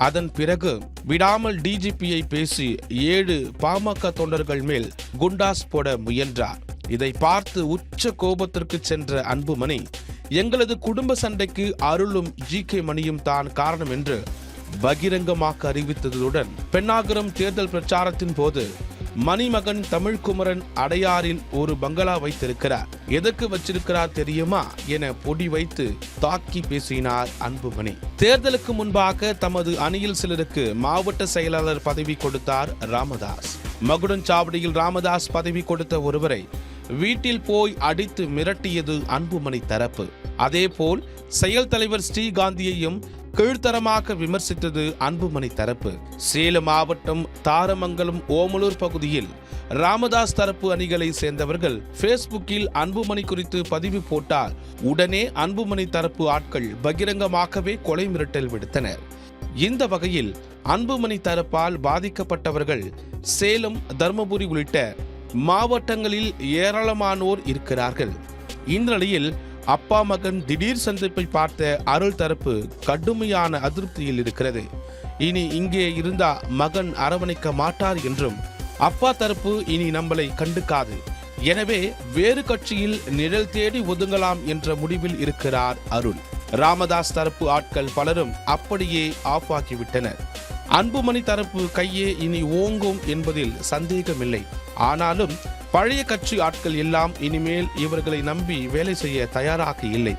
அதன் பிறகு விடாமல் டிஜிபியை பேசி 7 பாமக தொண்டர்கள் மேல் குண்டாஸ் போட முயன்றார். இதை பார்த்து உச்ச கோபத்திற்கு சென்ற அன்புமணி, எங்களது குடும்ப சண்டைக்கு அருளும் ஜி.கே. மணியும் தான் காரணம் என்று பகிரங்கமாக அறிவித்ததுடன், பென்னாகரம் தேர்தல் பிரச்சாரத்தின் போது மணிமகன் தமிழ்குமரன் அடையாறில் ஒரு பங்களா வைத்திருக்கிறார், எதற்கு வச்சிருக்கிறார் தெரியுமா என பொடி வைத்து தாக்கி பேசினார் அன்புமணி. தேர்தலுக்கு முன்பாக தமது அணியில் சிலருக்கு மாவட்ட செயலாளர் பதவி கொடுத்தார் ராமதாஸ். மகுடஞ்சாவடியில் ராமதாஸ் பதவி கொடுத்த ஒருவரை வீட்டில் போய் அடித்து மிரட்டியது அன்புமணி தரப்பு. அதேபோல் செயல் தலைவர் ஸ்ரீகாந்தியையும் கீழ்த்தரமாக விமர்சித்தது அன்புமணி தரப்பு. சேலம் மாவட்டம் தாரமங்கலம் ஓமலூர் பகுதியில் ராமதாஸ் தரப்பு அணிகளை சேர்ந்தவர்கள் பேஸ்புக்கில் அன்புமணி குறித்து பதிவு போட்டால் உடனே அன்புமணி தரப்பு ஆட்கள் பகிரங்கமாகவே கொலை மிரட்டல் விடுத்தனர். இந்த வகையில் அன்புமணி தரப்பால் பாதிக்கப்பட்டவர்கள் சேலம், தர்மபுரி உள்ளிட்ட மாவட்டங்களில் ஏராளமானோர் இருக்கிறார்கள். இந்த நிலையில் அப்பா மகன் திடீர் சந்திப்பை பார்த்த அருள் தரப்பு கடுமையான அதிருப்தியில் இருக்கிறது. இனி இங்கே இருந்தா மகன் அரவணைக்க மாட்டார் என்றும், அப்பா தரப்பு இனி நம்மளை கண்டுக்காது, எனவே வேறு கட்சியில் நிழல் தேடி ஒதுங்கலாம் என்ற முடிவில் இருக்கிறார் அருள். ராமதாஸ் தரப்பு ஆட்கள் பலரும் அப்படியே ஆஃப் ஆகிவிட்டனர். அன்புமணி தரப்பு கையே இனி ஓங்கும் என்பதில் சந்தேகமில்லை. ஆனாலும் பழைய கட்சி ஆட்கள் எல்லாம் இனிமேல் இவர்களை நம்பி வேலை செய்ய தயாராக இல்லை.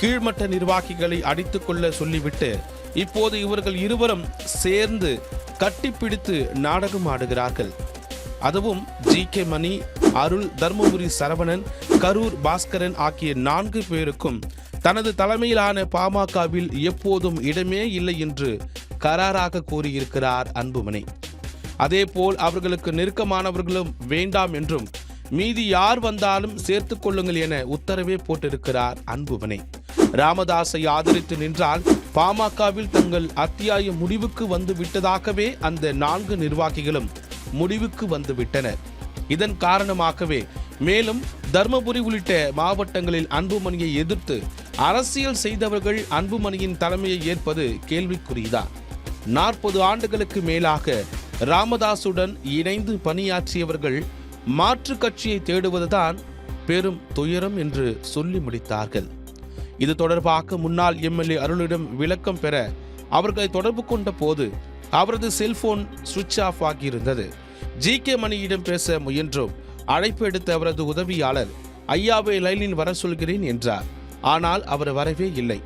கீழ்மட்ட நிர்வாகிகளை அடித்துக் கொள்ள சொல்லிவிட்டு இப்போது இவர்கள் இருவரும் சேர்ந்து கட்டிப்பிடித்து நாடகம் ஆடுகிறார்கள். அதுவும் ஜி.கே. மணி, அருள், தர்மபுரி சரவணன், கரூர் பாஸ்கரன் ஆகிய 4 பேருக்கும் தனது தலைமையிலான பாமகவில் எப்போதும் இடமே இல்லை என்று கராராக கூறியிருக்கிறார் அன்புமணி. அதேபோல் அவர்களுக்கு நெருக்கமானவர்களும் வேண்டாம் என்றும், மீதி யார் வந்தாலும் சேர்த்துக் கொள்ளுங்கள் என உத்தரவே போட்டிருக்கிறார் அன்புமணி. ராமதாஸை ஆதரித்து நின்றால் பாமகவில் தங்கள் அத்தியாயம் முடிவுக்கு வந்து விட்டதாகவே அந்த 4 நிர்வாகிகளும் முடிவுக்கு வந்து விட்டனர். இதன் காரணமாகவே மேலும் தர்மபுரி உள்ளிட்ட மாவட்டங்களில் அன்புமணியை எதிர்த்து அரசியல் செய்தவர்கள் அன்புமணியின் தலைமையை ஏற்பது கேள்விக்குறிதான். 40 ஆண்டுகளுக்கு மேலாக ராமதாசுடன் இணைந்து பணியாற்றியவர்கள் மாற்று கட்சியை தேடுவதுதான் பெரும் துயரம் என்று சொல்லி முடித்தார்கள். இது தொடர்பாக முன்னாள் எம்எல்ஏ அருளிடம் விளக்கம் பெற அவர்களை தொடர்பு கொண்ட போது அவரது செல்போன் சுவிட்ச் ஆஃப் ஆகியிருந்தது. ஜி.கே. மணியிடம் பேச முயன்றோம். அழைப்பு எடுத்த அவரது உதவியாளர், ஐயாவை லைனில் வர சொல்கிறேன் என்றார். ஆனால் அவர் வரவே இல்லை.